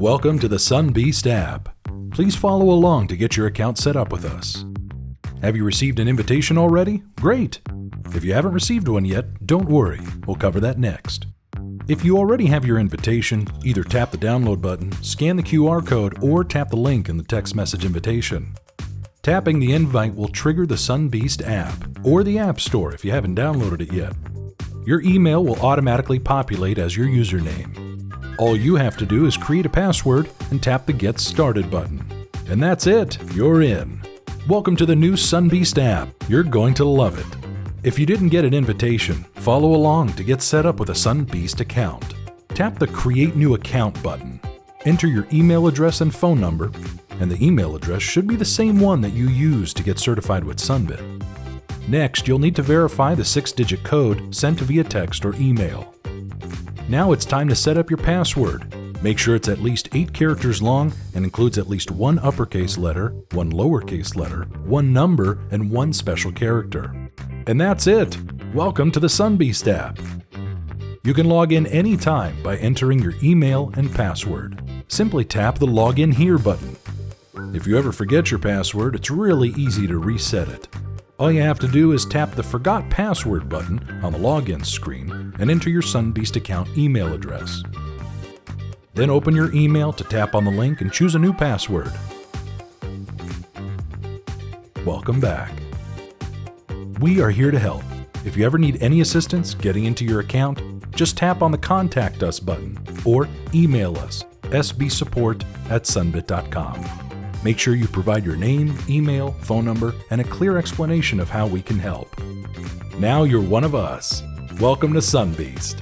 Welcome to the Sunbeast app. Please follow along to get your account set up with us. Have you received an invitation already? Great! If you haven't received one yet, don't worry, we'll cover that next. If you already have your invitation, either tap the download button, scan the QR code, or tap the link in the text message invitation. Tapping the invite will trigger the Sunbeast app, or the App Store if you haven't downloaded it yet. Your email will automatically populate as your username. All you have to do is create a password and tap the Get Started button. And that's it, you're in. Welcome to the new Sunbeast app. You're going to love it. If you didn't get an invitation, follow along to get set up with a Sunbeast account. Tap the Create New Account button. Enter your email address and phone number, and the email address should be the same one that you used to get certified with Sunbit. Next, you'll need to verify the 6-digit code sent via text or email. Now it's time to set up your password. Make sure it's at least 8 characters long and includes at least 1 uppercase letter, 1 lowercase letter, 1 number, and 1 special character. And that's it! Welcome to the Sunbeast app. You can log in anytime by entering your email and password. Simply tap the Login Here button. If you ever forget your password, it's really easy to reset it. All you have to do is tap the Forgot Password button on the login screen and enter your Sunbeast account email address. Then open your email to tap on the link and choose a new password. Welcome back. We are here to help. If you ever need any assistance getting into your account, just tap on the Contact Us button or email us sbsupport@sunbit.com. Make sure you provide your name, email, phone number, and a clear explanation of how we can help. Now you're one of us. Welcome to Sunbeast.